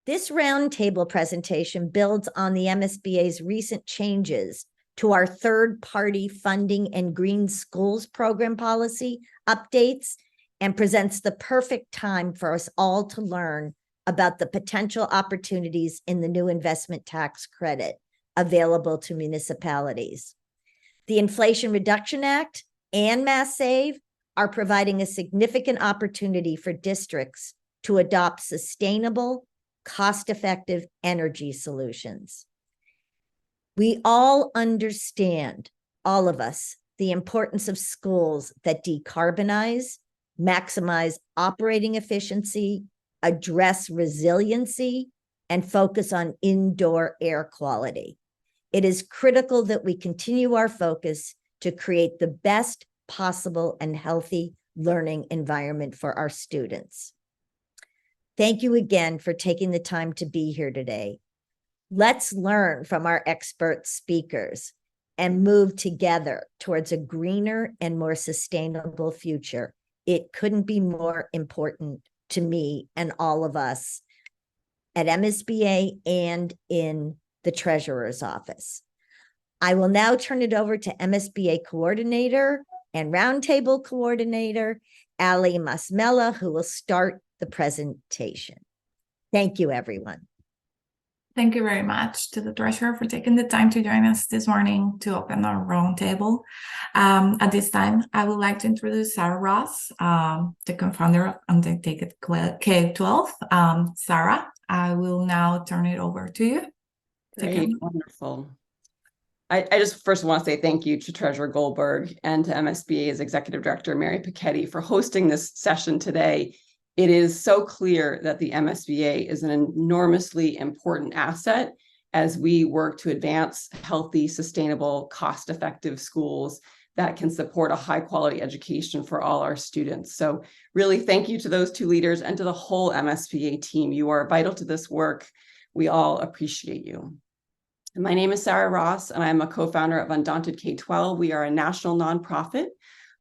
This roundtable presentation builds on the MSBA's recent changes to our third-party funding and green schools program policy updates and presents the perfect time for us all to learn about the potential opportunities in the new investment tax credit available to municipalities. The Inflation Reduction Act and Mass Save are providing a significant opportunity for districts to adopt sustainable, cost-effective energy solutions. We all understand, all of us, the importance of schools that decarbonize, maximize operating efficiency, address resiliency, and focus on indoor air quality. It is critical that we continue our focus to create the best possible and healthy learning environment for our students. Thank you again for taking the time to be here today. Let's learn from our expert speakers and move together towards a greener and more sustainable future. It couldn't be more important to me and all of us at MSBA and in the Treasurer's Office. I will now turn it over to MSBA Coordinator and Roundtable Coordinator, Ali Masmela, who will start the presentation. Thank you, everyone. Thank you very much to the Treasurer for taking the time to join us this morning to open our roundtable. At this time, I would like to introduce Sarah Ross, the co-founder of Undertake It K-12. Sarah, I will now turn it over to you. Great, wonderful. I just first want to say thank you to Treasurer Goldberg and to MSBA's Executive Director, Mary Piketty, for hosting this session today. It is so clear that the MSBA is an enormously important asset as we work to advance healthy, sustainable, cost-effective schools that can support a high-quality education for all our students. So really thank you to those two leaders and to the whole MSBA team. You are vital to this work. We all appreciate you. My name is Sarah Ross, and I'm a co-founder of Undaunted K-12. We are a national nonprofit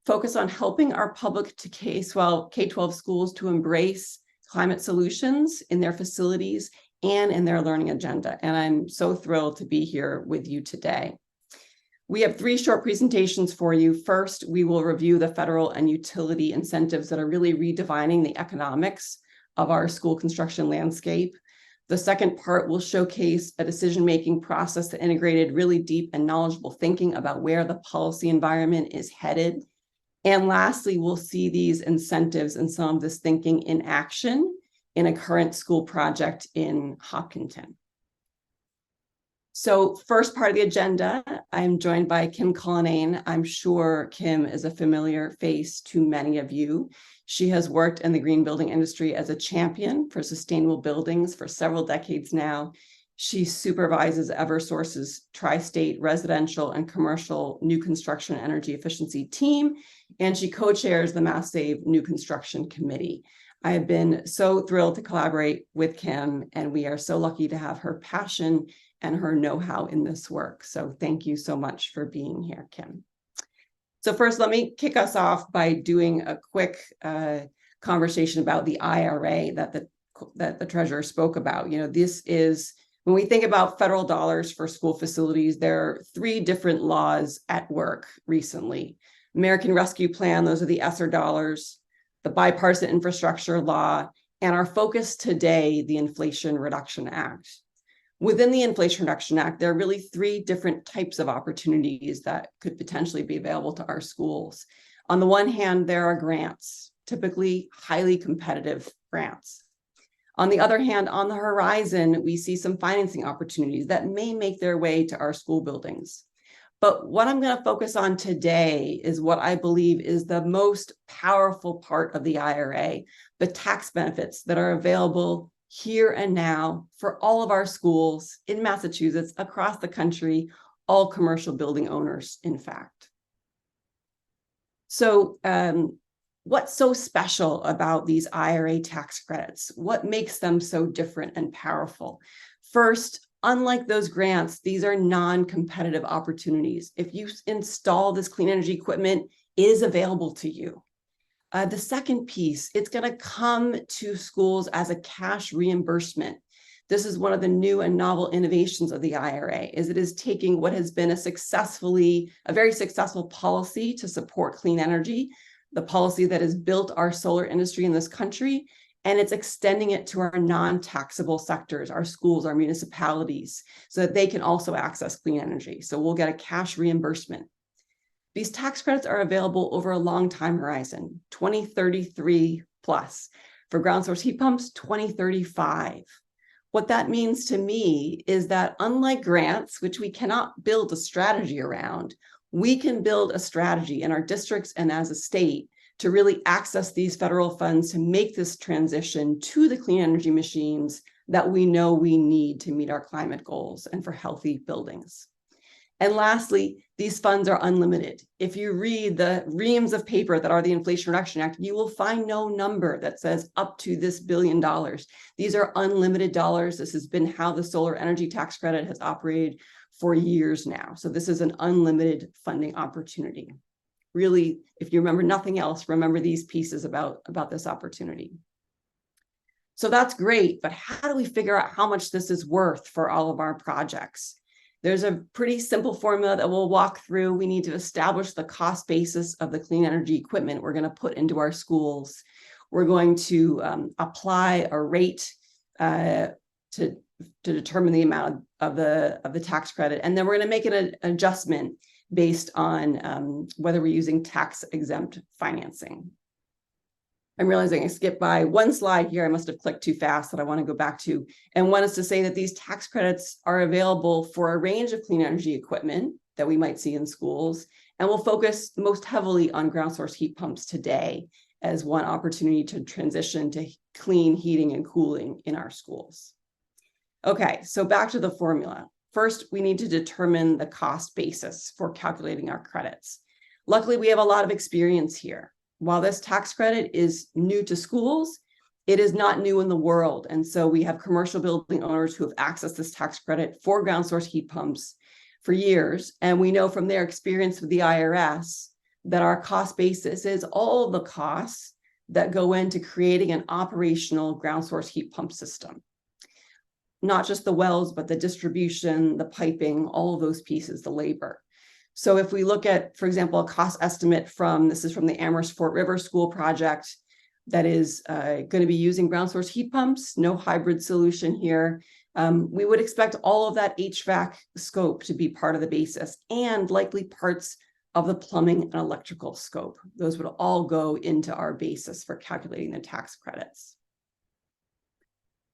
focused on helping our public to K-12 schools to embrace climate solutions in their facilities and in their learning agenda. And I'm so thrilled to be here with you today. We have 3 short presentations for you. First, we will review the federal and utility incentives that are really redefining the economics of our school construction landscape. The second part will showcase a decision-making process that integrated really deep and knowledgeable thinking about where the policy environment is headed. And lastly, we'll see these incentives and some of this thinking in action in a current school project in Hopkinton. So first part of the agenda, I'm joined by Kim Cullinane. I'm sure Kim is a familiar face to many of you. She has worked in the green building industry as a champion for sustainable buildings for several decades now. She supervises Eversource's tri-state residential and commercial new construction energy efficiency team, and she co-chairs the Mass Save New Construction Committee. I have been so thrilled to collaborate with Kim, and we are so lucky to have her passion and her know-how in this work. So thank you so much for being here, Kim. So first, let me kick us off by doing a quick conversation about the IRA that the Treasurer spoke about. You know, this is, when we think about federal dollars for school facilities, there are 3 different laws at work recently. American Rescue Plan, those are the ESSER dollars, the Bipartisan Infrastructure Law, and our focus today, the Inflation Reduction Act. Within the Inflation Reduction Act, there are really 3 different types of opportunities that could potentially be available to our schools. On the one hand, there are grants, typically highly competitive grants. On the other hand, on the horizon, we see some financing opportunities that may make their way to our school buildings. But what I'm going to focus on today is what I believe is the most powerful part of the IRA, the tax benefits that are available here and now for all of our schools in Massachusetts, across the country, all commercial building owners, in fact. So what's so special about these IRA tax credits? What makes them so different and powerful? First, unlike those grants, these are non-competitive opportunities. If you install this clean energy equipment, it is available to you. The second piece, it's going to come to schools as a cash reimbursement. This is one of the new and novel innovations of the IRA, is it is taking what has been a very successful policy to support clean energy, the policy that has built our solar industry in this country, and it's extending it to our non-taxable sectors, our schools, our municipalities, so that they can also access clean energy. So we'll get a cash reimbursement. These tax credits are available over a long time horizon, 2033 plus. For ground source heat pumps, 2035. What that means to me is that unlike grants, which we cannot build a strategy around, we can build a strategy in our districts and as a state to really access these federal funds to make this transition to the clean energy machines that we know we need to meet our climate goals and for healthy buildings. And lastly, these funds are unlimited. If you read the reams of paper that are the Inflation Reduction Act, you will find no number that says up to this $1 billion. These are unlimited dollars. This has been how the solar energy tax credit has operated for years now. So this is an unlimited funding opportunity. Really, if you remember nothing else, remember these pieces about this opportunity. So that's great, but how do we figure out how much this is worth for all of our projects? There's a pretty simple formula that we'll walk through. We need to establish the cost basis of the clean energy equipment we're going to put into our schools. We're going to apply a rate to determine the amount of the tax credit, and then we're going to make an adjustment based on whether we're using tax exempt financing. I'm realizing I skipped by one slide here. I must have clicked too fast that I want to go back to. And one is to say that these tax credits are available for a range of clean energy equipment that we might see in schools. And we'll focus most heavily on ground source heat pumps today as one opportunity to transition to clean heating and cooling in our schools. Okay, so back to the formula. First, we need to determine the cost basis for calculating our credits. Luckily, we have a lot of experience here. While this tax credit is new to schools, it is not new in the world. And so we have commercial building owners who have accessed this tax credit for ground source heat pumps for years. And we know from their experience with the IRS that our cost basis is all the costs that go into creating an operational ground source heat pump system. Not just the wells, but the distribution, the piping, all of those pieces, the labor. So if we look at, for example, a cost estimate this is from the Amherst Fort River School project that is going to be using ground source heat pumps, no hybrid solution here. We would expect all of that HVAC scope to be part of the basis and likely parts of the plumbing and electrical scope. Those would all go into our basis for calculating the tax credits.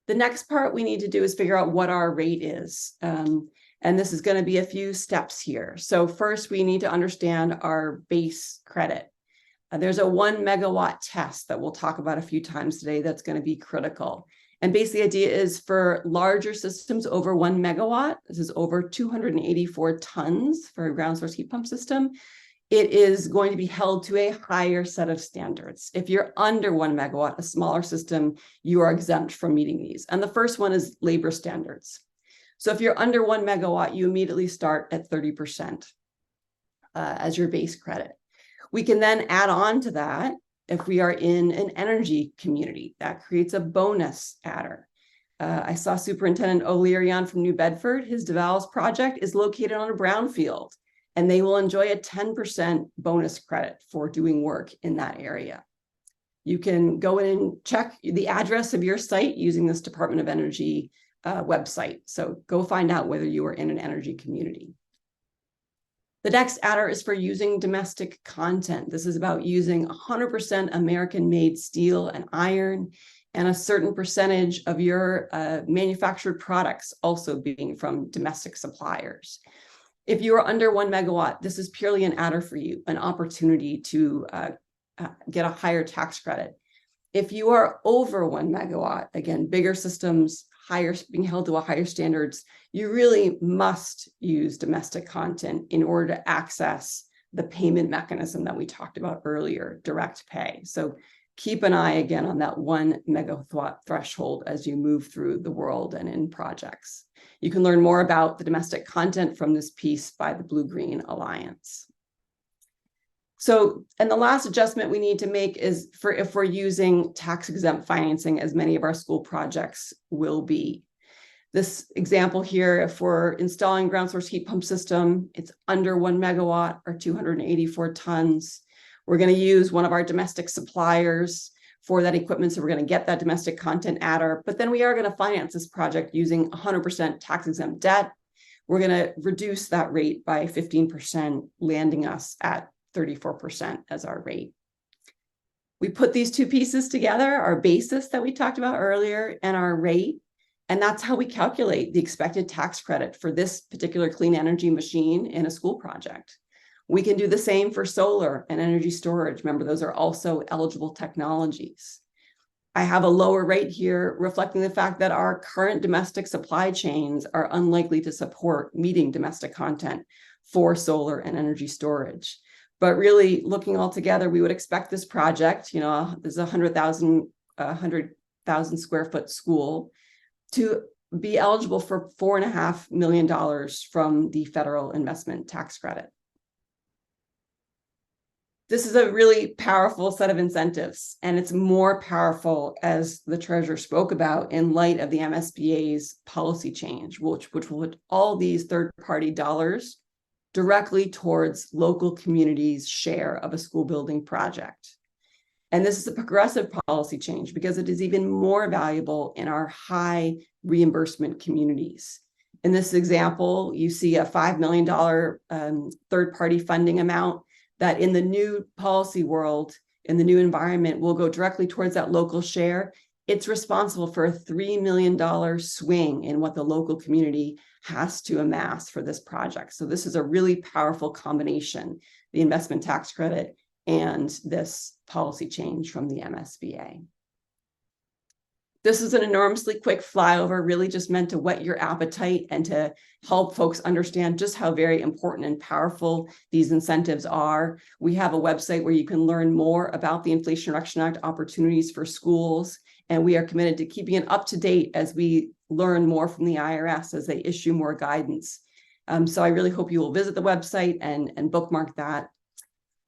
The next part we need to do is figure out what our rate is. And this is going to be a few steps here. So first, we need to understand our base credit. There's a 1 megawatt test that we'll talk about a few times today that's going to be critical. And basically, the idea is for larger systems over 1 megawatt, this is over 284 tons for a ground source heat pump system, it is going to be held to a higher set of standards. If you're under 1 megawatt, a smaller system, you are exempt from meeting these. And the first one is labor standards. So if you're under 1 megawatt, you immediately start at 30% as your base credit. We can then add on to that if we are in an energy community. That creates a bonus adder. I saw Superintendent O'Leary on from New Bedford. His DeVal's project is located on a brownfield, and they will enjoy a 10% bonus credit for doing work in that area. You can go in and check the address of your site using this Department of Energy website. So go find out whether you are in an energy community. The next adder is for using domestic content. This is about using 100% American-made steel and iron, and a certain percentage of your manufactured products also being from domestic suppliers. If you are under 1 megawatt, this is purely an adder for you, an opportunity to get a higher tax credit. If you are over 1 megawatt, again, bigger systems, being held to a higher standards, you really must use domestic content in order to access the payment mechanism that we talked about earlier, direct pay. So keep an eye again on that 1 megawatt threshold as you move through the world and in projects. You can learn more about the domestic content from this piece by the Blue-Green Alliance. So, and the last adjustment we need to make is for if we're using tax exempt financing, as many of our school projects will be. This example here, if we're installing ground source heat pump system, it's under 1 megawatt or 284 tons. We're going to use one of our domestic suppliers for that equipment. So we're going to get that domestic content adder, but then we are going to finance this project using 100% tax exempt debt. We're going to reduce that rate by 15%, landing us at 34% as our rate. We put these two pieces together, our basis that we talked about earlier and our rate, and that's how we calculate the expected tax credit for this particular clean energy machine in a school project. We can do the same for solar and energy storage. Remember, those are also eligible technologies. I have a lower rate here reflecting the fact that our current domestic supply chains are unlikely to support meeting domestic content for solar and energy storage. But really looking all together, we would expect this project, you know, there's a 100,000 square foot school to be eligible for $4.5 million from the federal investment tax credit. This is a really powerful set of incentives, and it's more powerful, as the treasurer spoke about, in light of the MSBA's policy change, which will put all these third-party dollars directly towards local communities' share of a school building project. And this is a progressive policy change because it is even more valuable in our high reimbursement communities. In this example, you see a $5 million third-party funding amount that in the new policy world, in the new environment, will go directly towards that local share. It's responsible for a $3 million swing in what the local community has to amass for this project. So this is a really powerful combination, the investment tax credit and this policy change from the MSBA. This is an enormously quick flyover, really just meant to whet your appetite and to help folks understand just how very important and powerful these incentives are. We have a website where you can learn more about the Inflation Reduction Act opportunities for schools, and we are committed to keeping it up to date as we learn more from the IRS as they issue more guidance. So I really hope you will visit the website and bookmark that.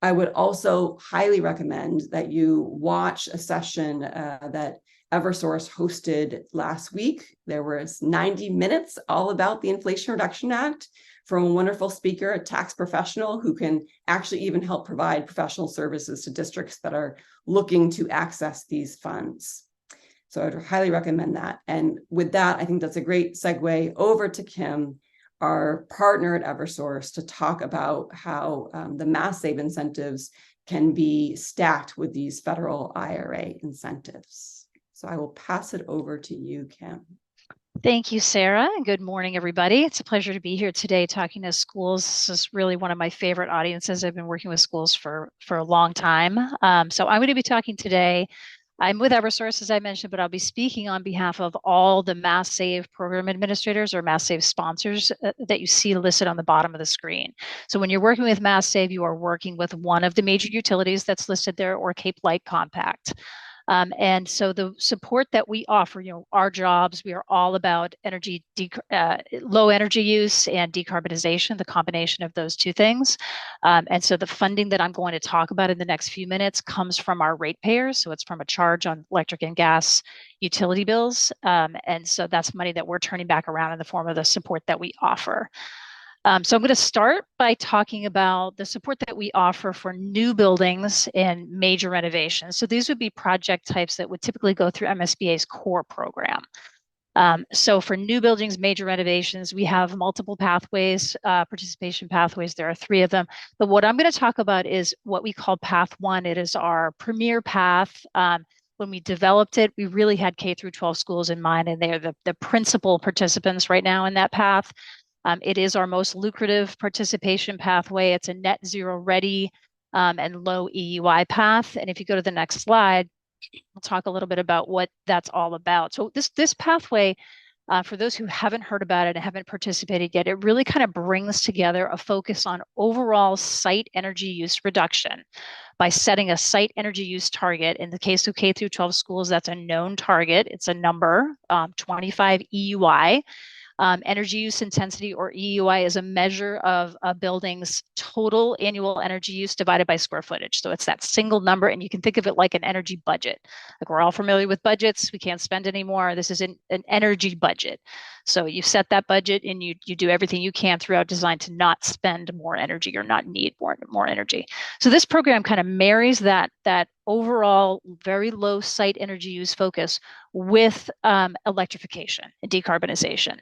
I would also highly recommend that you watch a session that Eversource hosted last week. There was 90 minutes all about the Inflation Reduction Act from a wonderful speaker, a tax professional who can actually even help provide professional services to districts that are looking to access these funds. So I'd highly recommend that. And with that, I think that's a great segue over to Kim, our partner at Eversource, to talk about how the Mass Save incentives can be stacked with these federal IRA incentives. So I will pass it over to you, Kim. Thank you, Sarah, and good morning, everybody. It's a pleasure to be here today talking to schools. This is really one of my favorite audiences. I've been working with schools for a long time. So I'm going to be talking today. I'm with Eversource, as I mentioned, but I'll be speaking on behalf of all the Mass Save program administrators or Mass Save sponsors that you see listed on the bottom of the screen. So when you're working with Mass Save, you are working with one of the major utilities that's listed there or Cape Light Compact. And so the support that we offer, you know, our jobs, we are all about energy, low energy use and decarbonization, the combination of those two things. And so the funding that I'm going to talk about in the next few minutes comes from our ratepayers. So it's from a charge on electric and gas utility bills. And so that's money that we're turning back around in the form of the support that we offer. So I'm going to start by talking about the support that we offer for new buildings and major renovations. So these would be project types that would typically go through MSBA's core program. So for new buildings, major renovations, we have multiple pathways, participation pathways. There are 3 of them. But what I'm going to talk about is what we call Path 1. It is our premier path. When we developed it, we really had K through 12 schools in mind, and they're the principal participants right now in that path. It is our most lucrative participation pathway. It's a net zero ready and low EUI path. And if you go to the next slide, we'll talk a little bit about what that's all about. So this pathway, for those who haven't heard about it and haven't participated yet, it really kind of brings together a focus on overall site energy use reduction by setting a site energy use target. In the case of K through 12 schools, that's a known target. It's a number, 25 EUI. Energy use intensity, or EUI, is a measure of a building's total annual energy use divided by square footage. So it's that single number, and you can think of it like an energy budget. Like, we're all familiar with budgets. We can't spend anymore. This is an energy budget. So you set that budget, and you do everything you can throughout design to not spend more energy or not need more energy. So this program kind of marries that overall very low site energy use focus with electrification and decarbonization.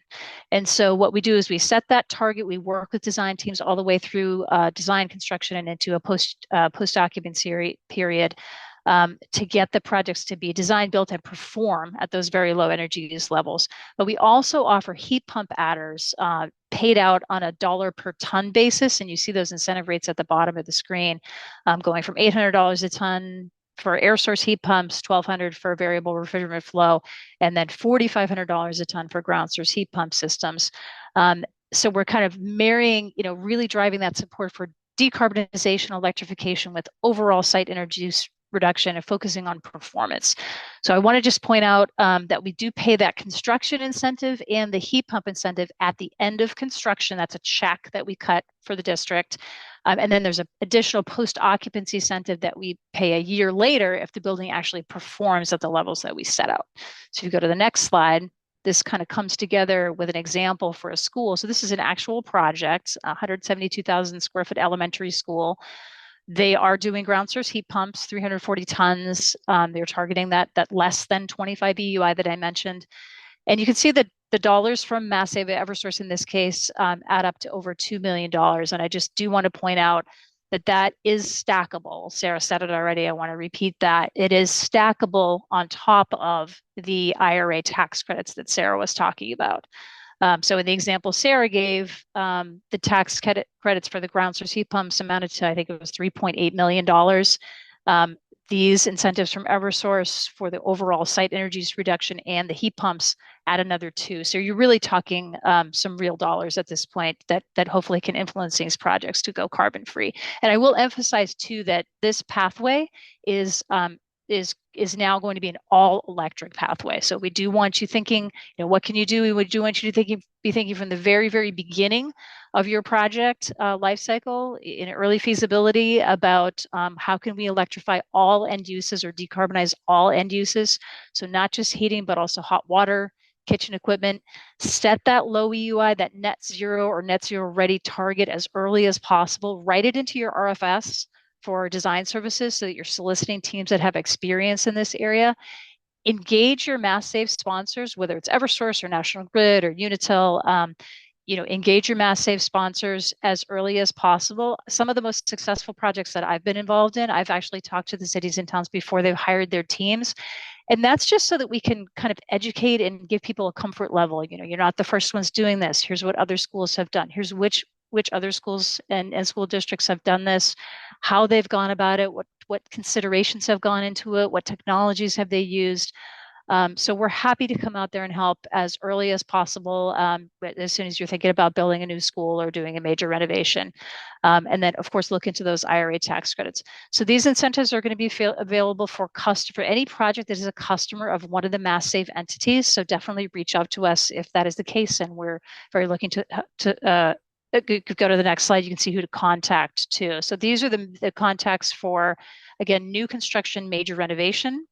And so what we do is we set that target. We work with design teams all the way through design, construction, and into a post-occupancy period to get the projects to be designed, built, and perform at those very low energy use levels. But we also offer heat pump adders paid out on a dollar per ton basis. And you see those incentive rates at the bottom of the screen, going from $800 a ton for air source heat pumps, $1,200 for variable refrigerant flow, and then $4,500 a ton for ground source heat pump systems. So we're kind of marrying, really driving that support for decarbonization, electrification with overall site energy use reduction and focusing on performance. So I want to just point out that we do pay that construction incentive and the heat pump incentive at the end of construction. That's a check that we cut for the district. And then there's an additional post-occupancy incentive that we pay a year later if the building actually performs at the levels that we set out. So if you go to the next slide, this kind of comes together with an example for a school. So this is an actual project, 172,000 square foot elementary school. They are doing ground source heat pumps, 340 tons. They're targeting that less than 25 EUI that I mentioned. And you can see that the dollars from Mass Save Eversource in this case add up to over $2 million. And I just do want to point out that is stackable. Sarah said it already. I want to repeat that. It is stackable on top of the IRA tax credits that Sarah was talking about. So in the example Sarah gave, the tax credits for the ground source heat pumps amounted to, I think it was $3.8 million. These incentives from Eversource for the overall site energy use reduction and the heat pumps add another $2. So you're really talking some real dollars at this point that hopefully can influence these projects to go carbon free. And I will emphasize too that this pathway is now going to be an all electric pathway. So we do want you thinking, what can you do? We do want you to be thinking from the very, very beginning of your project life cycle in early feasibility about how can we electrify all end uses or decarbonize all end uses. So not just heating, but also hot water, kitchen equipment. Set that low EUI, that net zero or net zero ready target as early as possible. Write it into your RFS for design services so that you're soliciting teams that have experience in this area. Engage your Mass Save sponsors, whether it's Eversource or National Grid or Unitil. Engage your Mass Save sponsors as early as possible. Some of the most successful projects that I've been involved in, I've actually talked to the cities and towns before they've hired their teams. And that's just so that we can kind of educate and give people a comfort level. You're not the first ones doing this. Here's what other schools have done. Here's which other schools and school districts have done this, how they've gone about it, what considerations have gone into it, what technologies have they used. So we're happy to come out there and help as early as possible, as soon as you're thinking about building a new school or doing a major renovation. And then, of course, look into those IRA tax credits. So these incentives are going to be available for any project that is a customer of one of the Mass Save entities. So definitely reach out to us if that is the case. And we're very looking to go to the next slide. You can see who to contact too. So these are the contacts for, again, new construction, major renovation,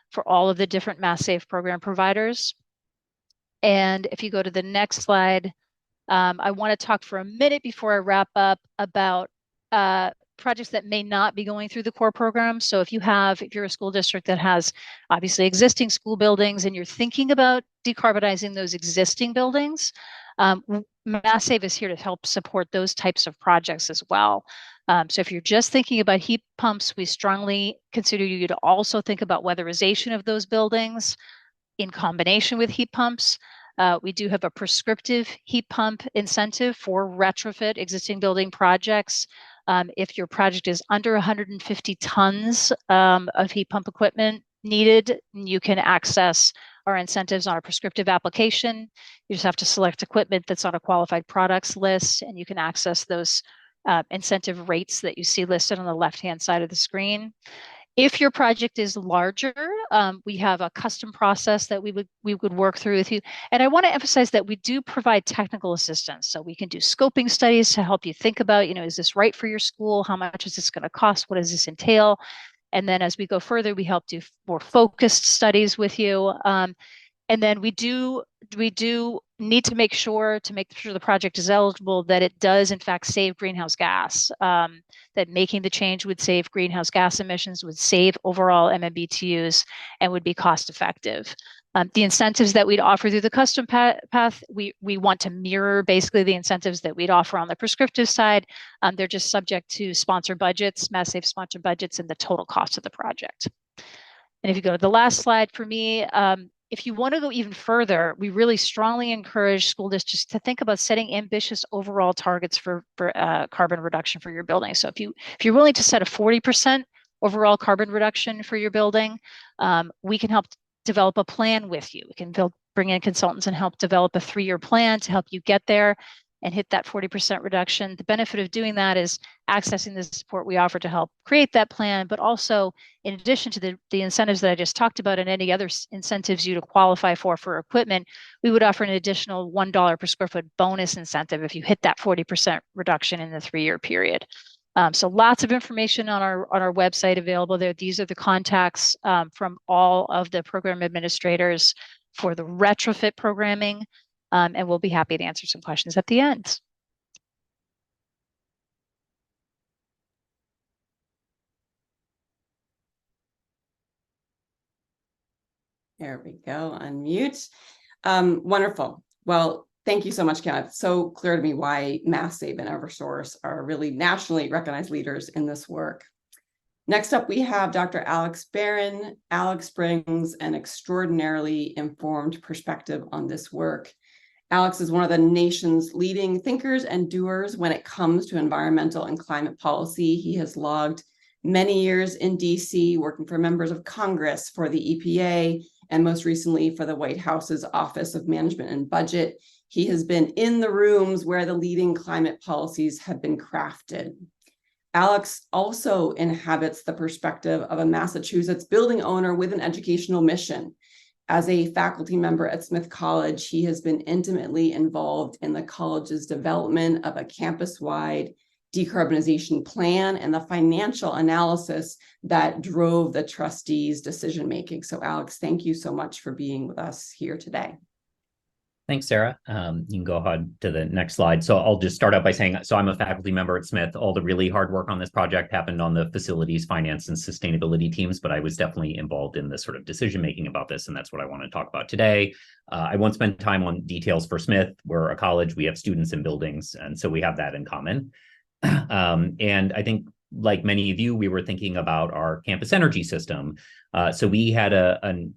for all of the different Mass Save program providers. And if you go to the next slide, I want to talk for a minute before I wrap up about projects that may not be going through the core program. So if you're a school district that has obviously existing school buildings and you're thinking about decarbonizing those existing buildings, Mass Save is here to help support those types of projects as well. So if you're just thinking about heat pumps, we strongly consider you to also think about weatherization of those buildings in combination with heat pumps. We do have a prescriptive heat pump incentive for retrofit existing building projects. If your project is under 150 tons of heat pump equipment needed, you can access our incentives on a prescriptive application. You just have to select equipment that's on a qualified products list, and you can access those incentive rates that you see listed on the left-hand side of the screen. If your project is larger, we have a custom process that we would work through with you. And I want to emphasize that we do provide technical assistance. So we can do scoping studies to help you think about, is this right for your school? How much is this going to cost? What does this entail? And then as we go further, we help do more focused studies with you. And then we do need to make sure the project is eligible, that it does in fact save greenhouse gas, that making the change would save greenhouse gas emissions, would save overall MMBTUs, and would be cost effective. The incentives that we'd offer through the custom path, we want to mirror basically the incentives that we'd offer on the prescriptive side. They're just subject to sponsor budgets, Mass Save sponsor budgets, and the total cost of the project. And if you go to the last slide for me, if you want to go even further, we really strongly encourage school districts to think about setting ambitious overall targets for carbon reduction for your building. So if you're willing to set a 40% overall carbon reduction for your building, we can help develop a plan with you. We can bring in consultants and help develop a 3-year plan to help you get there and hit that 40% reduction. The benefit of doing that is accessing the support we offer to help create that plan, but also in addition to the incentives that I just talked about and any other incentives you to qualify for equipment, we would offer an additional $1 per square foot bonus incentive if you hit that 40% reduction in the 3-year period. So lots of information on our website available there. These are the contacts from all of the program administrators for the retrofit programming. And we'll be happy to answer some questions at the end. There we go, unmute. Wonderful. Well, thank you so much, Kim. It's so clear to me why Mass Save and Eversource are really nationally recognized leaders in this work. Next up, we have Dr. Alex Barron. Alex brings an extraordinarily informed perspective on this work. Alex is one of the nation's leading thinkers and doers when it comes to environmental and climate policy. He has logged many years in DC, working for members of Congress, for the EPA, and most recently for the White House's Office of Management and Budget. He has been in the rooms where the leading climate policies have been crafted. Alex also inhabits the perspective of a Massachusetts building owner with an educational mission. As a faculty member at Smith College, he has been intimately involved in the college's development of a campus-wide decarbonization plan and the financial analysis that drove the trustees' decision-making. So Alex, thank you so much for being with us here today. Thanks, Sarah. You can go ahead to the next slide. So I'll just start out by saying, so I'm a faculty member at Smith. All the really hard work on this project happened on the facilities, finance, and sustainability teams, but I was definitely involved in the sort of decision-making about this, and that's what I want to talk about today. I won't spend time on details for Smith. We're a college, we have students in buildings, and so we have that in common. And I think, like many of you, we were thinking about our campus energy system. So we had an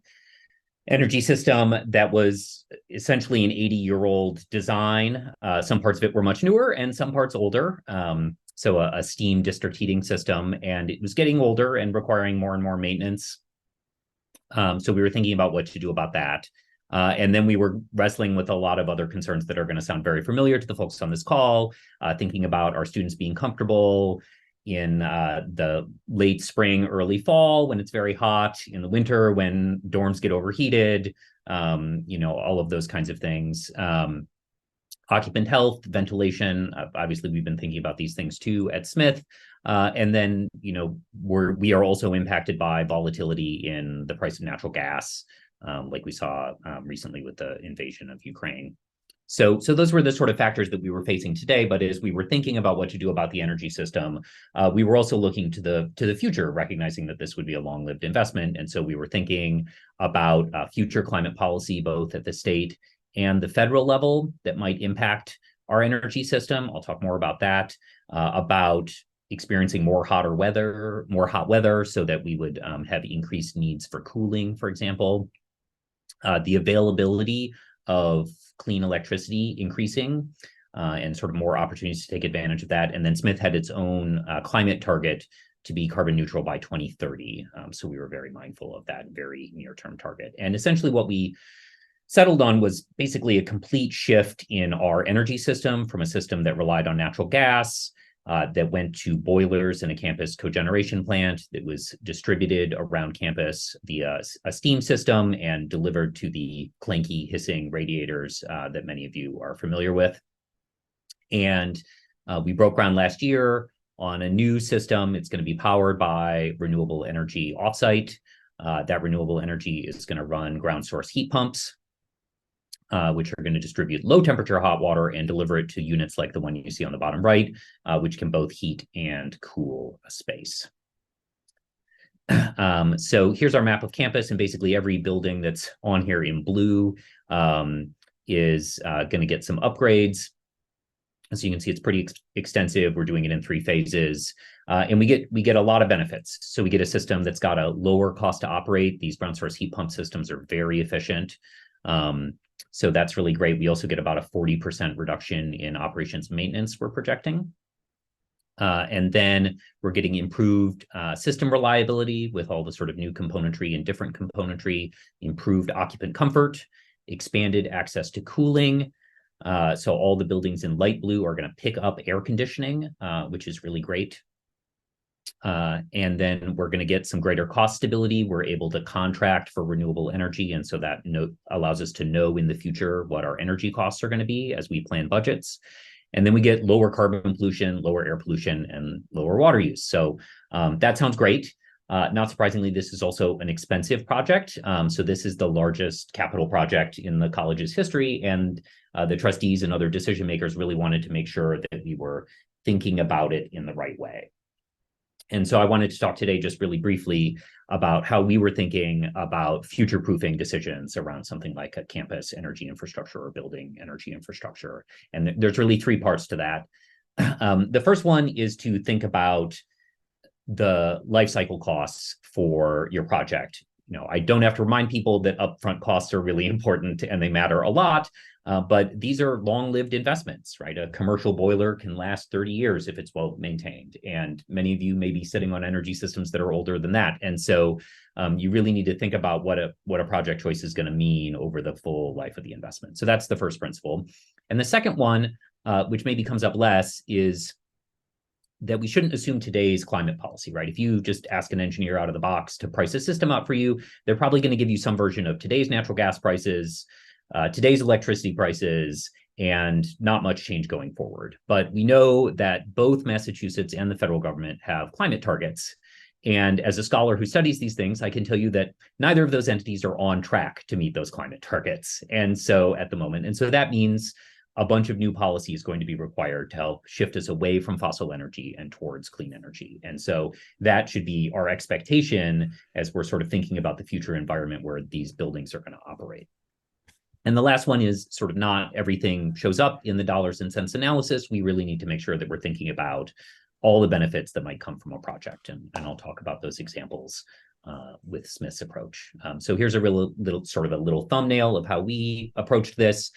energy system that was essentially an 80-year-old design. Some parts of it were much newer and some parts older. So a steam district heating system, and it was getting older and requiring more and more maintenance. So we were thinking about what to do about that. And then we were wrestling with a lot of other concerns that are going to sound very familiar to the folks on this call, thinking about our students being comfortable in the late spring, early fall, when it's very hot, in the winter, when dorms get overheated, all of those kinds of things. Occupant health, ventilation, obviously we've been thinking about these things too at Smith. And then, we are also impacted by volatility in the price of natural gas, like we saw recently with the invasion of Ukraine. So those were the sort of factors that we were facing today. But as we were thinking about what to do about the energy system, we were also looking to the future, recognizing that this would be a long-lived investment. And so we were thinking about future climate policy, both at the state and the federal level, that might impact our energy system. I'll talk more about that, about experiencing more hot weather, so that we would have increased needs for cooling, for example. The availability of clean electricity increasing, and sort of more opportunities to take advantage of that. And then Smith had its own climate target to be carbon neutral by 2030. So we were very mindful of that very near-term target. And essentially what we settled on was basically a complete shift in our energy system from a system that relied on natural gas that went to boilers in a campus cogeneration plant that was distributed around campus via a steam system and delivered to the clanky, hissing radiators that many of you are familiar with. And we broke ground last year on a new system. It's going to be powered by renewable energy offsite. That renewable energy is going to run ground source heat pumps, which are going to distribute low temperature hot water and deliver it to units like the one you see on the bottom right, which can both heat and cool a space. So here's our map of campus, and basically every building that's on here in blue is going to get some upgrades. As you can see, it's pretty extensive. We're doing it in 3 phases, and we get a lot of benefits. So we get a system that's got a lower cost to operate. These ground source heat pump systems are very efficient. So that's really great. We also get about a 40% reduction in operations and maintenance we're projecting. And then we're getting improved system reliability with all the sort of new componentry and different componentry, improved occupant comfort, expanded access to cooling. So all the buildings in light blue are going to pick up air conditioning, which is really great. And then we're going to get some greater cost stability. We're able to contract for renewable energy. And so that allows us to know in the future what our energy costs are going to be as we plan budgets. And then we get lower carbon pollution, lower air pollution, and lower water use. So that sounds great. Not surprisingly, this is also an expensive project. So this is the largest capital project in the college's history. And the trustees and other decision makers really wanted to make sure that we were thinking about it in the right way. And so I wanted to talk today just really briefly about how we were thinking about future-proofing decisions around something like a campus energy infrastructure or building energy infrastructure. And there's really 3 parts to that. The first one is to think about the life cycle costs for your project. You know, I don't have to remind people that upfront costs are really important and they matter a lot, but these are long-lived investments, right? A commercial boiler can last 30 years if it's well maintained. And many of you may be sitting on energy systems that are older than that. And so you really need to think about what a project choice is going to mean over the full life of the investment. So that's the first principle. And the second one, which maybe comes up less, is that we shouldn't assume today's climate policy, right? If you just ask an engineer out of the box to price a system out for you, they're probably going to give you some version of today's natural gas prices, today's electricity prices, and not much change going forward. But we know that both Massachusetts and the federal government have climate targets. And as a scholar who studies these things, I can tell you that neither of those entities are on track to meet those climate targets. And so at the moment, and so that means a bunch of new policy is going to be required to help shift us away from fossil energy and towards clean energy. And so that should be our expectation as we're sort of thinking about the future environment where these buildings are going to operate. And the last one is sort of not everything shows up in the dollars and cents analysis. We really need to make sure that we're thinking about all the benefits that might come from a project. And I'll talk about those examples with Smith's approach. So here's a little thumbnail of how we approached this.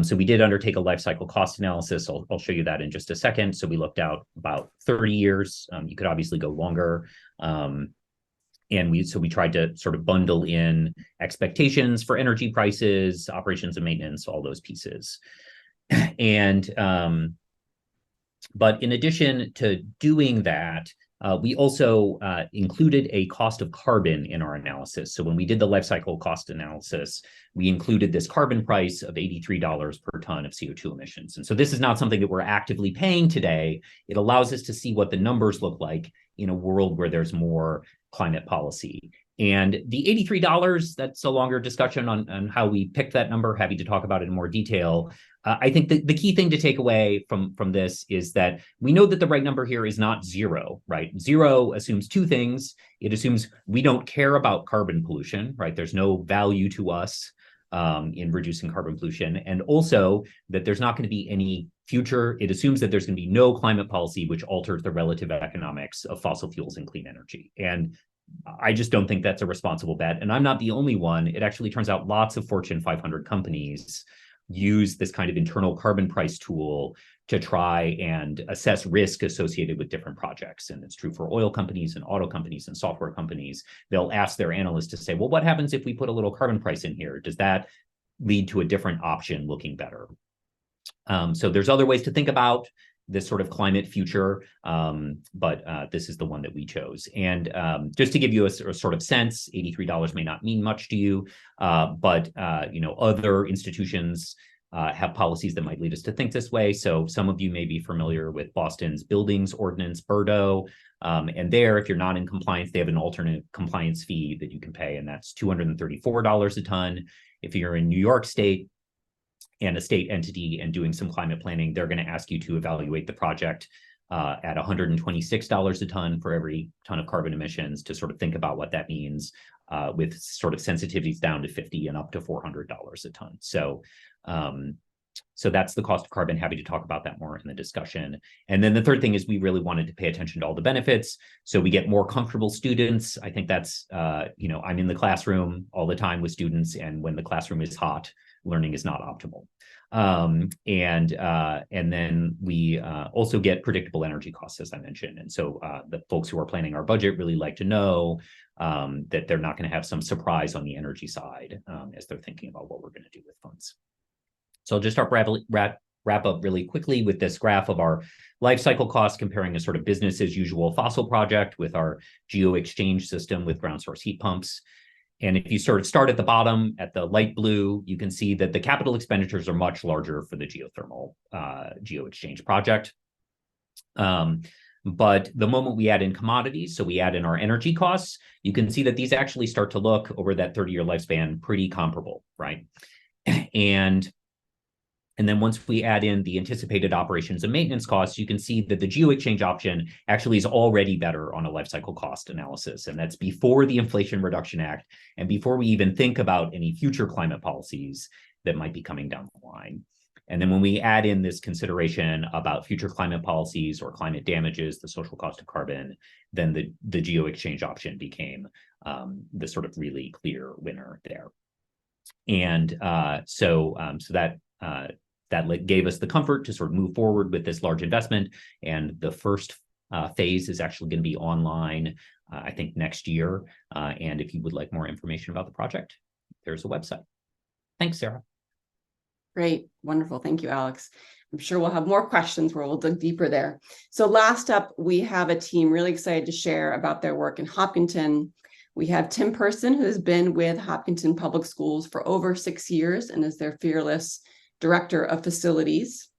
So we did undertake a life cycle cost analysis. I'll show you that in just a second. So we looked out about 30 years. You could obviously go longer. And we tried to sort of bundle in expectations for energy prices, operations and maintenance, all those pieces. And but in addition to doing that, we also included a cost of carbon in our analysis. So when we did the life cycle cost analysis, we included this carbon price of $83 per ton of CO2 emissions. And so this is not something that we're actively paying today. It allows us to see what the numbers look like in a world where there's more climate policy. And the $83, that's a longer discussion on how we picked that number. Happy to talk about it in more detail. I think the key thing to take away from this is that we know that the right number here is not 0, right? 0 assumes 2 things. It assumes we don't care about carbon pollution, right? There's no value to us in reducing carbon pollution. And also that there's not going to be any future. It assumes that there's going to be no climate policy which alters the relative economics of fossil fuels and clean energy. And I just don't think that's a responsible bet. And I'm not the only one. It actually turns out lots of Fortune 500 companies use this kind of internal carbon price tool to try and assess risk associated with different projects. And it's true for oil companies and auto companies and software companies. They'll ask their analysts to say, well, what happens if we put a little carbon price in here? Does that lead to a different option looking better? So there's other ways to think about this sort of climate future, but this is the one that we chose. And just to give you a sort of sense, $83 may not mean much to you, but other institutions have policies that might lead us to think this way. So some of you may be familiar with Boston's buildings ordinance, BERDO, and there, if you're not in compliance, they have an alternate compliance fee that you can pay, and that's $234 a ton. If you're in New York State and a state entity and doing some climate planning, they're going to ask you to evaluate the project at $126 a ton for every ton of carbon emissions, to sort of think about what that means, with sort of sensitivities down to 50 and up to $400 a ton. So that's the cost of carbon. Happy to talk about that more in the discussion. And then the third thing is we really wanted to pay attention to all the benefits. So we get more comfortable students. I think that's, I'm in the classroom all the time with students, and when the classroom is hot, learning is not optimal. And then we also get predictable energy costs, as I mentioned. And so the folks who are planning our budget really like to know that they're not going to have some surprise on the energy side as they're thinking about what we're going to do with funds. So I'll just start wrap up really quickly with this graph of our life cycle costs, comparing a sort of business as usual fossil project with our geo-exchange system with ground source heat pumps. And if you sort of start at the bottom at the light blue, you can see that the capital expenditures are much larger for the geothermal geo-exchange project. But the moment we add in commodities, so we add in our energy costs, you can see that these actually start to look over that 30-year lifespan pretty comparable, right? And then once we add in the anticipated operations and maintenance costs, you can see that the geo-exchange option actually is already better on a life cycle cost analysis. And that's before the Inflation Reduction Act and before we even think about any future climate policies that might be coming down the line. And then when we add in this consideration about future climate policies or climate damages, the social cost of carbon, then the geo-exchange option became the sort of really clear winner there. And so that gave us the comfort to sort of move forward with this large investment. And the first phase is actually going to be online, I think, next year. And if you would like more information about the project, there's a website. Thanks, Sarah. Great. Wonderful. Thank you, Alex. I'm sure we'll have more questions where we'll dig deeper there. So last up, we have a team really excited to share about their work in Hopkinton. We have Tim Person, who has been with Hopkinton Public Schools for over 6 years and is their fearless Director of Facilities.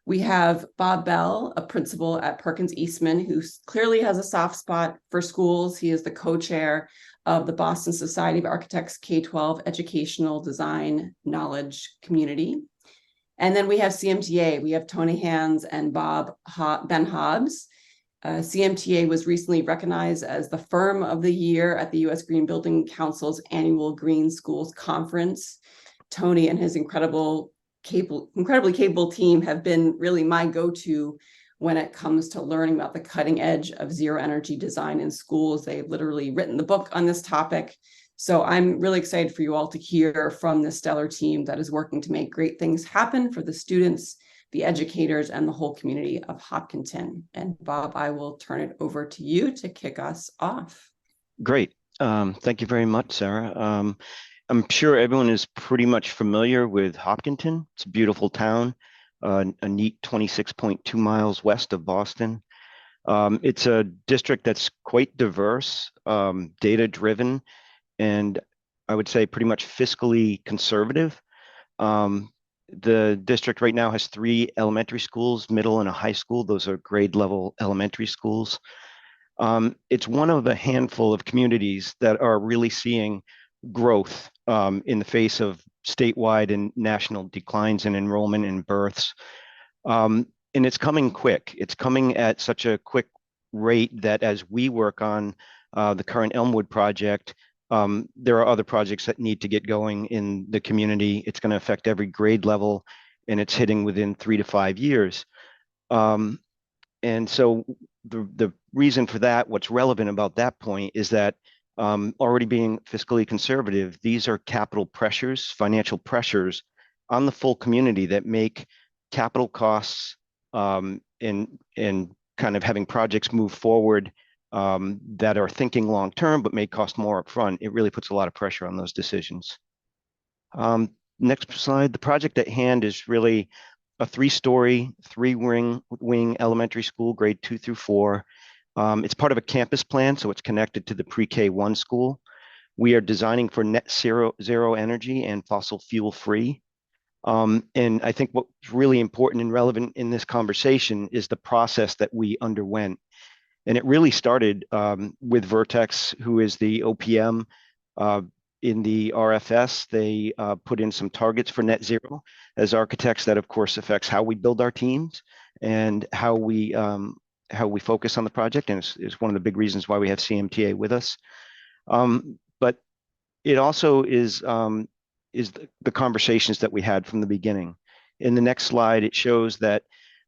We have Bob Bell, a principal at Perkins Eastman, who clearly has a soft spot for schools. He is the co-chair of the Boston Society of Architects K-12 Educational Design Knowledge Community. And then we have CMTA. We have Tony Hands and Ben Hobbs. CMTA was recently recognized as the Firm of the Year at the U.S. Green Building Council's annual Green Schools Conference. Tony and his incredibly capable team have been really my go-to when it comes to learning about the cutting edge of zero energy design in schools. They've literally written the book on this topic. So I'm really excited for you all to hear from this stellar team that is working to make great things happen for the students, the educators, and the whole community of Hopkinton. And Bob, I will turn it over to you to kick us off. Great. Thank you very much, Sarah. I'm sure everyone is pretty much familiar with Hopkinton. It's a beautiful town, a neat 26.2 miles west of Boston. It's a district that's quite diverse, data-driven, and I would say pretty much fiscally conservative. The district right now has 3 elementary schools, middle and a high school. Those are grade level elementary schools. It's one of a handful of communities that are really seeing growth in the face of statewide and national declines in enrollment and births. And it's coming quick. It's coming at such a quick rate that as we work on the current Elmwood project, there are other projects that need to get going in the community. It's going to affect every grade level, and it's hitting within 3 to 5 years. And so the reason for that, what's relevant about that point is that already being fiscally conservative, these are capital pressures, financial pressures on the full community that make capital costs and kind of having projects move forward that are thinking long term but may cost more upfront. It really puts a lot of pressure on those decisions. Next slide. The project at hand is really a 3-story, 3-wing elementary school, grade 2 through 4. It's part of a campus plan, so it's connected to the pre-K1 school. We are designing for net zero energy and fossil fuel free. And I think what's really important and relevant in this conversation is the process that we underwent. And it really started with Vertex, who is the OPM in the RFS. They put in some targets for net zero. As architects, that of course affects how we build our teams and how we focus on the project. And it's one of the big reasons why we have CMTA with us. But it also is the conversations that we had from the beginning. In the next slide, it shows that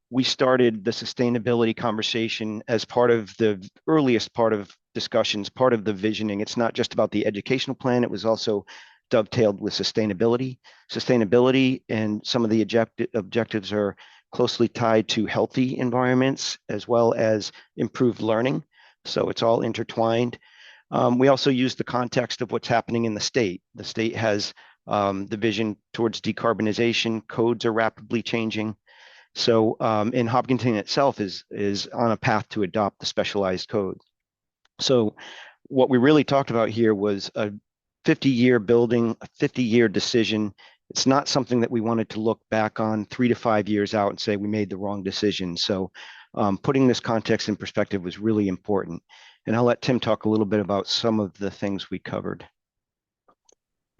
we started the sustainability conversation as part of the earliest part of discussions, part of the visioning. It's not just about the educational plan, it was also dovetailed with sustainability. Sustainability and some of the objectives are closely tied to healthy environments as well as improved learning. So it's all intertwined. We also use the context of what's happening in the state. The state has the vision towards decarbonization. Codes are rapidly changing. So and Hopkinton itself is on a path to adopt the specialized code. So what we really talked about here was a 50-year building, a 50-year decision. It's not something that we wanted to look back on 3 to 5 years out and say we made the wrong decision. So putting this context in perspective was really important. And I'll let Tim talk a little bit about some of the things we covered.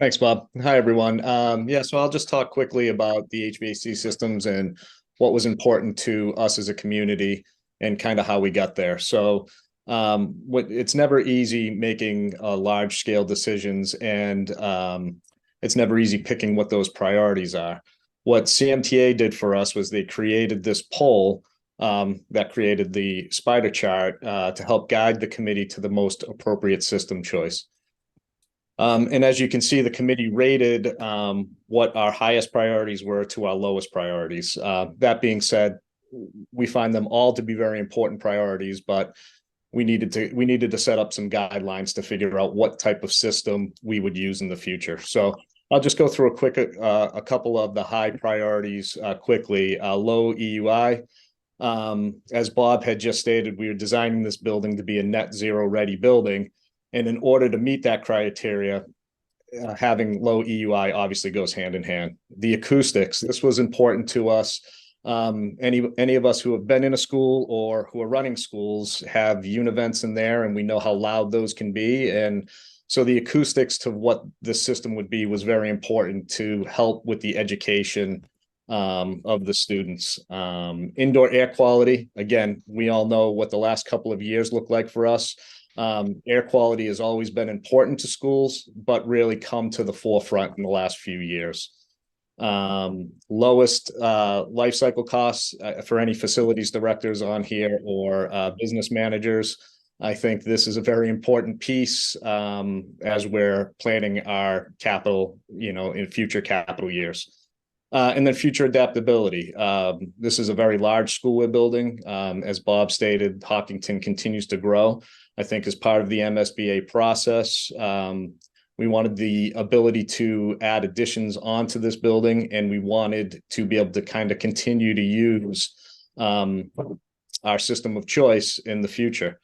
Thanks, Bob. Hi, everyone. So I'll just talk quickly about the HVAC systems and what was important to us as a community and kind of how we got there. So it's never easy making large scale decisions, and it's never easy picking what those priorities are. What CMTA did for us was they created this poll that created the spider chart to help guide the committee to the most appropriate system choice. And as you can see, the committee rated what our highest priorities were to our lowest priorities. That being said, we find them all to be very important priorities, but we needed to set up some guidelines to figure out what type of system we would use in the future. So I'll just go through a couple of the high priorities quickly. Low EUI. As Bob had just stated, we were designing this building to be a net zero ready building. And in order to meet that criteria, having low EUI obviously goes hand in hand. The acoustics, this was important to us. Any of us who have been in a school or who are running schools have univents in there, and we know how loud those can be. And so the acoustics to what the system would be was very important to help with the education of the students. Indoor air quality, again, we all know what the last couple of years look like for us. Air quality has always been important to schools, but really come to the forefront in the last few years. Lowest life cycle costs for any facilities directors on here or business managers. I think this is a very important piece as we're planning our capital, in future capital years. And then future adaptability. This is a very large school we're building. As Bob stated, Hopkinton continues to grow. I think as part of the MSBA process, we wanted the ability to add additions onto this building, and we wanted to be able to kind of continue to use our system of choice in the future.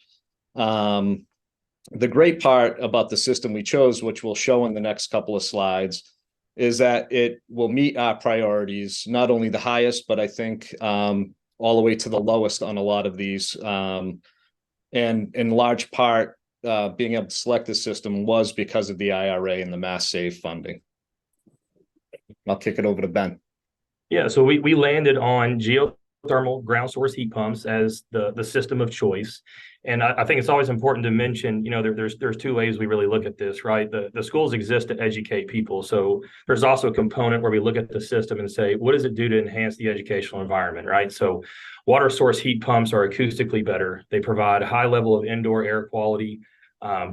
The great part about the system we chose, which we'll show in the next couple of slides, is that it will meet our priorities, not only the highest, but I think all the way to the lowest on a lot of these. And in large part, being able to select this system was because of the IRA and the Mass Save funding. I'll kick it over to Ben. Yeah, so we landed on geothermal ground source heat pumps as the system of choice. And I think it's always important to mention, there's two ways we really look at this, right? The schools exist to educate people. So there's also a component where we look at the system and say, what does it do to enhance the educational environment, right? So water source heat pumps are acoustically better. They provide a high level of indoor air quality,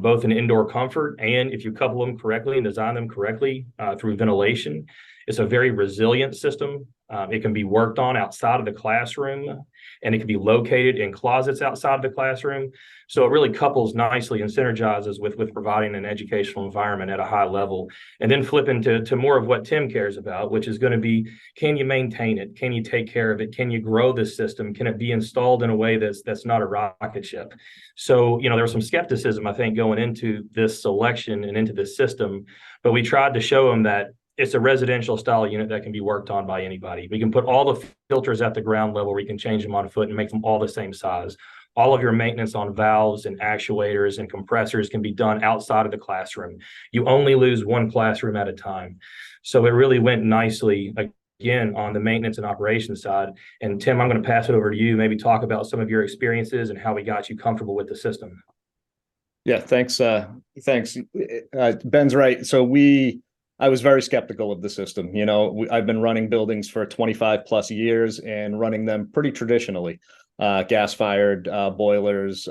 both in indoor comfort, and if you couple them correctly and design them correctly through ventilation, it's a very resilient system. It can be worked on outside of the classroom, and it can be located in closets outside of the classroom. So it really couples nicely and synergizes with providing an educational environment at a high level. And then flipping to more of what Tim cares about, which is going to be, can you maintain it? Can you take care of it? Can you grow this system? Can it be installed in a way that's not a rocket ship? So, there was some skepticism, I think, going into this selection and into this system, but we tried to show them that it's a residential style unit that can be worked on by anybody. We can put all the filters at the ground level. We can change them on foot and make them all the same size. All of your maintenance on valves and actuators and compressors can be done outside of the classroom. You only lose one classroom at a time. So it really went nicely, again, on the maintenance and operations side. And Tim, I'm going to pass it over to you. Maybe talk about some of your experiences and how we got you comfortable with the system. Yeah, thanks. Thanks. Ben's right. So I was very skeptical of the system. I've been running buildings for 25 plus years and running them pretty traditionally, gas-fired boilers,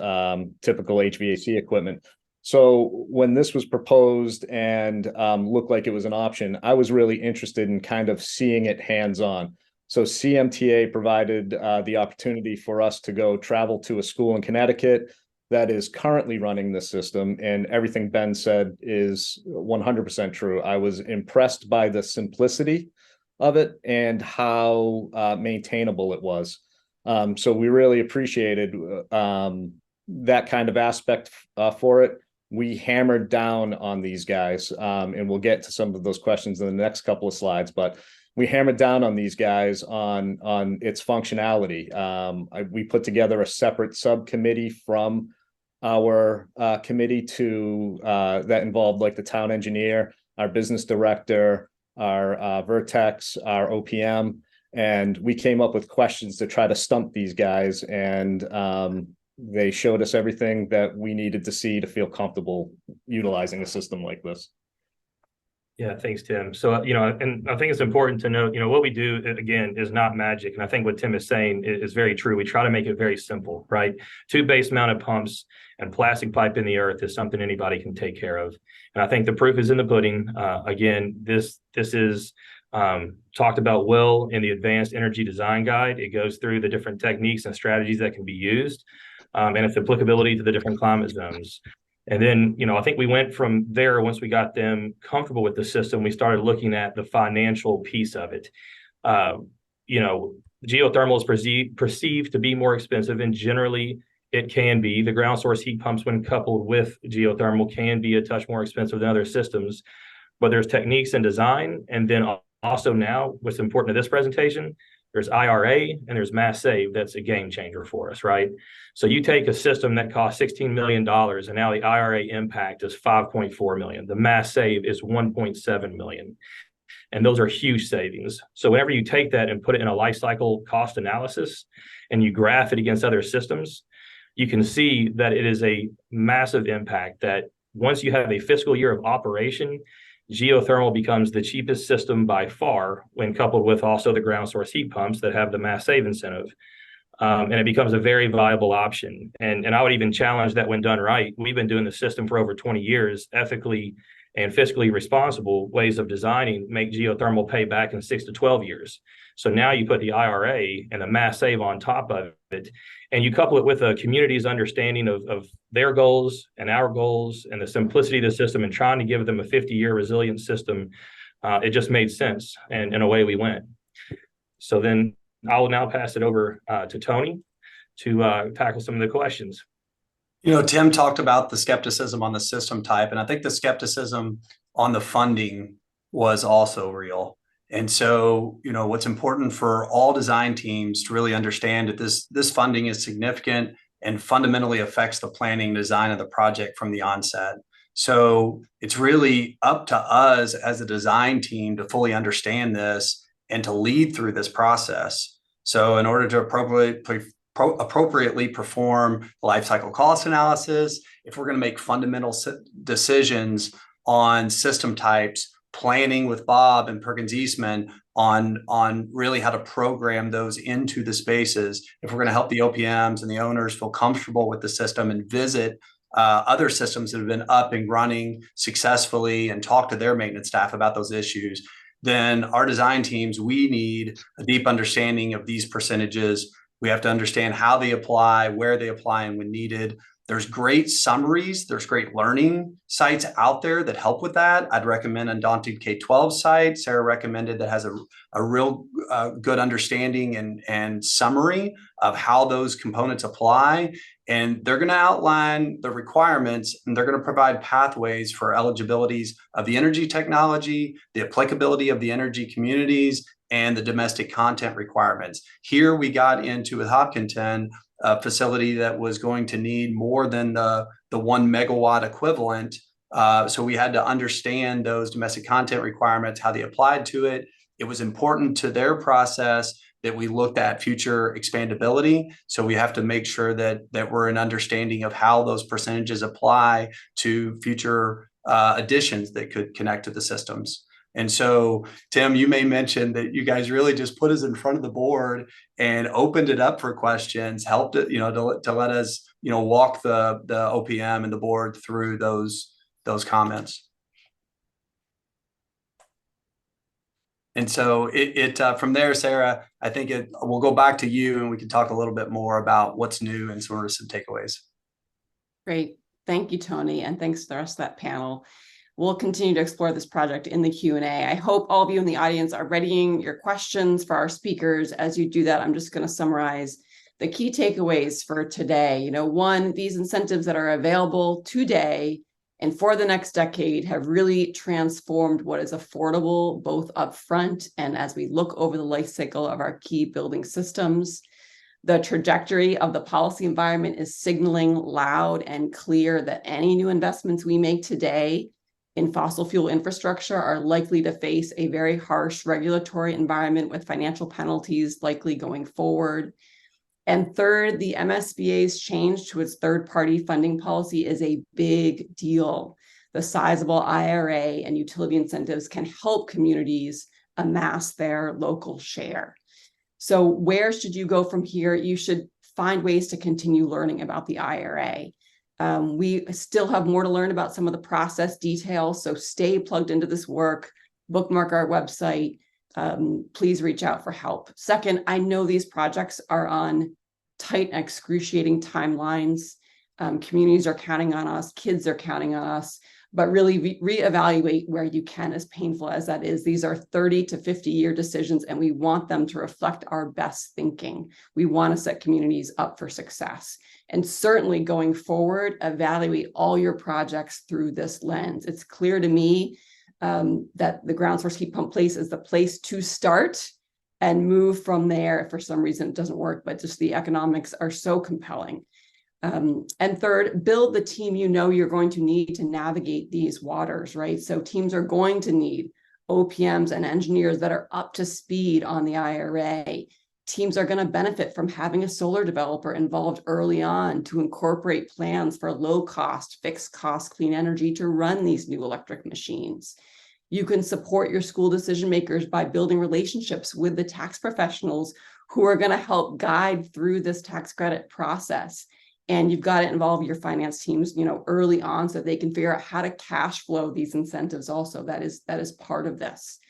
typical HVAC equipment. So when this was proposed and looked like it was an option, I was really interested in kind of seeing it hands-on. So CMTA provided the opportunity for us to go travel to a school in Connecticut that is currently running this system, and everything Ben said is 100% true. I was impressed by the simplicity of it and how maintainable it was. So we really appreciated that kind of aspect for it. We hammered down on these guys, and we'll get to some of those questions in the next couple of slides, but we hammered down on these guys on its functionality. We put together a separate subcommittee from our committee that involved like the town engineer, our business director, our Vertex, our OPM, and we came up with questions to try to stump these guys, and they showed us everything that we needed to see to feel comfortable utilizing a system like this. Yeah, thanks, Tim. So, and I think it's important to note, what we do, again, is not magic. And I think what Tim is saying is very true. We try to make it very simple, right? 2 base mounted pumps and plastic pipe in the earth is something anybody can take care of. And I think the proof is in the pudding. Again, this is talked about well in the Advanced Energy Design Guide. It goes through the different techniques and strategies that can be used and its applicability to the different climate zones. And then, I think we went from there. Once we got them comfortable with the system, we started looking at the financial piece of it. Geothermal is perceived to be more expensive, and generally it can be. The ground source heat pumps, when coupled with geothermal, can be a touch more expensive than other systems. But there's techniques and design. And then also now, what's important to this presentation, there's IRA and there's mass save. That's a game changer for us, right? So you take a system that costs $16 million, and now the IRA impact is $5.4 million. The mass save is $1.7 million. And those are huge savings. So whenever you take that and put it in a life cycle cost analysis and you graph it against other systems, you can see that it is a massive impact, that once you have a fiscal year of operation, geothermal becomes the cheapest system by far when coupled with also the ground source heat pumps that have the mass save incentive. And it becomes a very viable option. And I would even challenge that when done right, we've been doing the system for over 20 years, ethically and fiscally responsible ways of designing make geothermal pay back in 6 to 12 years. So now you put the IRA and the mass save on top of it, and you couple it with a community's understanding of their goals and our goals and the simplicity of the system and trying to give them a 50-year resilient system. It just made sense, and away we went. So then I will now pass it over to Tony to tackle some of the questions. Tim talked about the skepticism on the system type, and I think the skepticism on the funding was also real. And so, what's important for all design teams to really understand that this funding is significant and fundamentally affects the planning design of the project from the onset. So it's really up to us as a design team to fully understand this and to lead through this process. So in order to appropriately perform life cycle cost analysis, if we're going to make fundamental decisions on system types, planning with Bob and Perkins Eastman on really how to program those into the spaces, if we're going to help the OPMs and the owners feel comfortable with the system and visit other systems that have been up and running successfully and talk to their maintenance staff about those issues, then our design teams, we need a deep understanding of these percentages. We have to understand how they apply, where they apply, and when needed. There's great summaries. There's great learning sites out there that help with that. I'd recommend Undaunted K-12 site. Sarah recommended that has a real good understanding and summary of how those components apply. And they're going to outline the requirements, and they're going to provide pathways for eligibilities of the energy technology, the applicability of the energy communities, and the domestic content requirements. Here we got into, with Hopkinton, a facility that was going to need more than the 1 megawatt equivalent. So we had to understand those domestic content requirements, how they applied to it. It was important to their process that we looked at future expandability. So we have to make sure that we're in understanding of how those percentages apply to future additions that could connect to the systems. And so, Tim, you may mention that you guys really just put us in front of the board and opened it up for questions, helped it, to let us, walk the OPM and the board through those comments. And so it from there, Sarah, I think we'll go back to you and we can talk a little bit more about what's new and sort of some takeaways. Great. Thank you, Tony. And thanks to the rest of that panel. We'll continue to explore this project in the Q&A. I hope all of you in the audience are readying your questions for our speakers. As you do that, I'm just going to summarize the key takeaways for today. One, these incentives that are available today and for the next decade have really transformed what is affordable, both upfront and as we look over the life cycle of our key building systems. The trajectory of the policy environment is signaling loud and clear that any new investments we make today in fossil fuel infrastructure are likely to face a very harsh regulatory environment with financial penalties likely going forward. And third, the MSBA's change to its third-party funding policy is a big deal. The sizable IRA and utility incentives can help communities amass their local share. So where should you go from here? You should find ways to continue learning about the IRA. We still have more to learn about some of the process details, so stay plugged into this work, bookmark our website, please reach out for help. Second, I know these projects are on tight, excruciating timelines. Communities are counting on us, kids are counting on us, but really reevaluate where you can, as painful as that is. These are 30 to 50-year decisions, and we want them to reflect our best thinking. We want to set communities up for success. And certainly going forward, evaluate all your projects through this lens. It's clear to me that the ground source heat pump place is the place to start and move from there if for some reason it doesn't work, but just the economics are so compelling. And third, build the team you're going to need to navigate these waters, right? So teams are going to need OPMs and engineers that are up to speed on the IRA. Teams are going to benefit from having a solar developer involved early on to incorporate plans for low-cost, fixed-cost clean energy to run these new electric machines. You can support your school decision makers by building relationships with the tax professionals who are going to help guide through this tax credit process. And you've got to involve your finance teams, early on so that they can figure out how to cash flow these incentives also. That is part of this.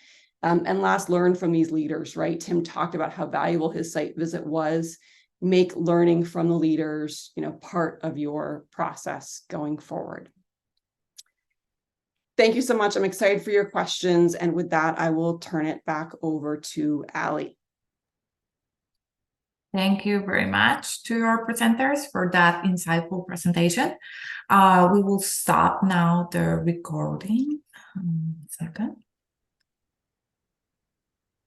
And last, learn from these leaders, right? Tim talked about how valuable his site visit was. Make learning from the leaders, part of your process going forward. Thank you so much. I'm excited for your questions. And with that, I will turn it back over to Allie. Thank you very much to our presenters for that insightful presentation. We will stop now the recording. 1 second.